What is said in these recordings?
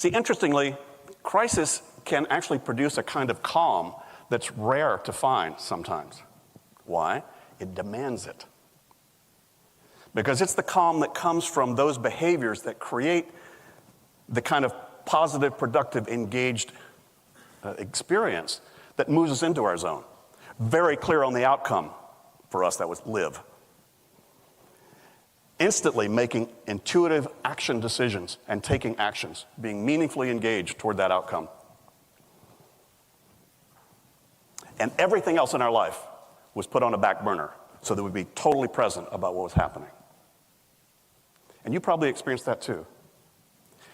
See, interestingly, crisis can actually produce a kind of calm that's rare to find sometimes. Why? It demands it. Because it's the calm that comes from those behaviors that create the kind of positive, productive, engaged experience that moves us into our zone. Very clear on the outcome. For us, that was live. Instantly making intuitive action decisions and taking actions, being meaningfully engaged toward that outcome. And everything else in our life was put on a back burner so that we'd be totally present about what was happening. And you probably experienced that too.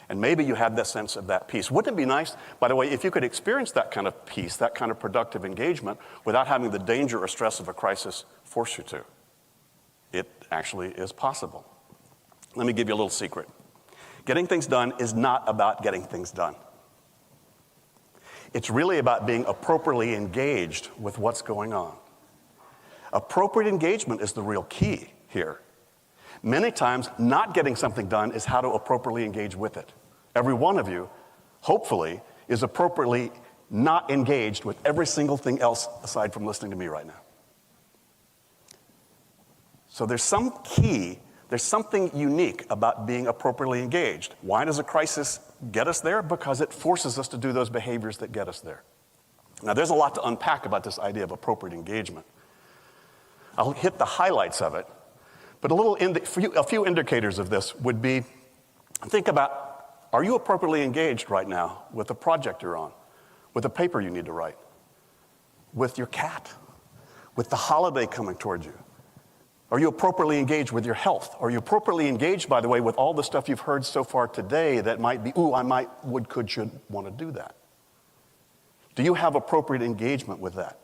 And maybe you had that sense of that peace. Wouldn't it be nice, by the way, if you could experience that kind of peace, that kind of productive engagement, without having the danger or stress of a crisis force you to? It actually is possible. Let me give you a little secret. Getting things done is not about getting things done. It's really about being appropriately engaged with what's going on. Appropriate engagement is the real key here. Many times, not getting something done is how to appropriately engage with it. Every one of you, hopefully, is appropriately not engaged with every single thing else aside from listening to me right now. So there's something unique about being appropriately engaged. Why does a crisis get us there? Because it forces us to do those behaviors that get us there. Now, there's a lot to unpack about this idea of appropriate engagement. I'll hit the highlights of it, but a few indicators of this would be, think about, are you appropriately engaged right now with the project you're on, with the paper you need to write, with your cat, with the holiday coming towards you? Are you appropriately engaged with your health? Are you appropriately engaged, by the way, with all the stuff you've heard so far today that might be, I might, would, could, should want to do that? Do you have appropriate engagement with that?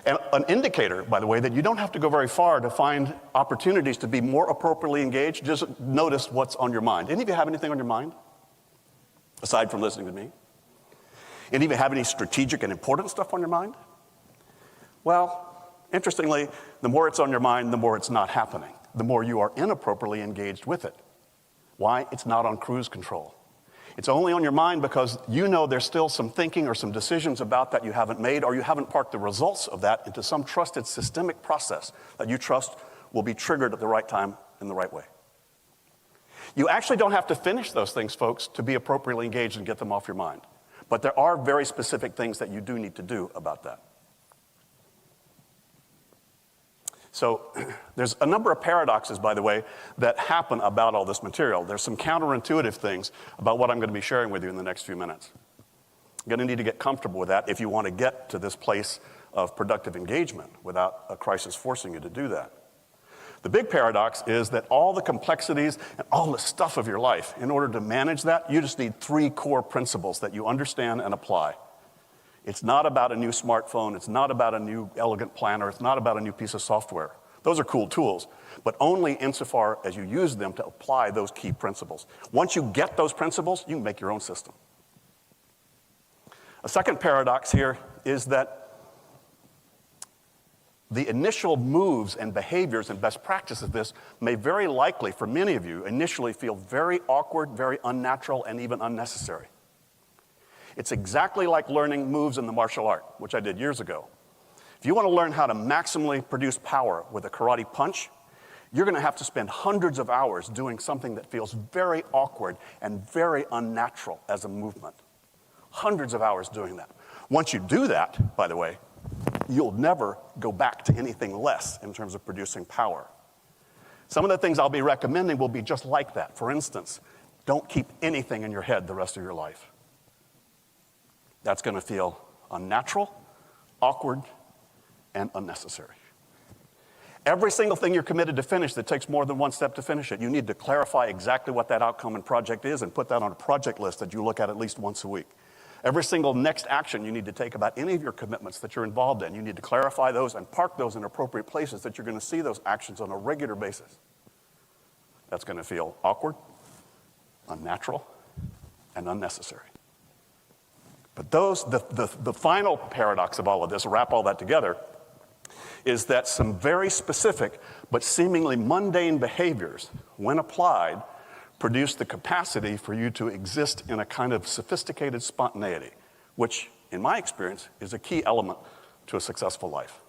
And an indicator, by the way, that you don't have to go very far to find opportunities to be more appropriately engaged, just notice what's on your mind. Any of you have anything on your mind, aside from listening to me? Any of you have any strategic and important stuff on your mind? Well, interestingly, the more it's on your mind, the more it's not happening. The more you are inappropriately engaged with it. Why? It's not on cruise control. It's only on your mind because you know there's still some thinking or some decisions about that you haven't made, or you haven't parked the results of that into some trusted systemic process that you trust will be triggered at the right time in the right way. You actually don't have to finish those things, folks, to be appropriately engaged and get them off your mind. But there are very specific things that you do need to do about that. So there's a number of paradoxes, by the way, that happen about all this material. There's some counterintuitive things about what I'm going to be sharing with you in the next few minutes. You're going to need to get comfortable with that if you want to get to this place of productive engagement without a crisis forcing you to do that. The big paradox is that all the complexities and all the stuff of your life, in order to manage that, you just need 3 core principles that you understand and apply. It's not about a new smartphone. It's not about a new elegant planner. It's not about a new piece of software. Those are cool tools, but only insofar as you use them to apply those key principles. Once you get those principles, you can make your own system. A second paradox here is that the initial moves and behaviors and best practices of this may very likely, for many of you, initially feel very awkward, very unnatural, and even unnecessary. It's exactly like learning moves in the martial art, which I did years ago. If you want to learn how to maximally produce power with a karate punch, you're going to have to spend hundreds of hours doing something that feels very awkward and very unnatural as a movement. Hundreds of hours doing that. Once you do that, by the way, you'll never go back to anything less in terms of producing power. Some of the things I'll be recommending will be just like that. For instance, don't keep anything in your head the rest of your life. That's going to feel unnatural, awkward, and unnecessary. Every single thing you're committed to finish that takes more than one step to finish it, you need to clarify exactly what that outcome and project is and put that on a project list that you look at least once a week. Every single next action you need to take about any of your commitments that you're involved in, you need to clarify those and park those in appropriate places that you're going to see those actions on a regular basis. That's going to feel awkward, unnatural, and unnecessary. But the final paradox of all of this, wrap all that together, is that some very specific but seemingly mundane behaviors, when applied, produce the capacity for you to exist in a kind of sophisticated spontaneity, which, in my experience, is a key element to a successful life.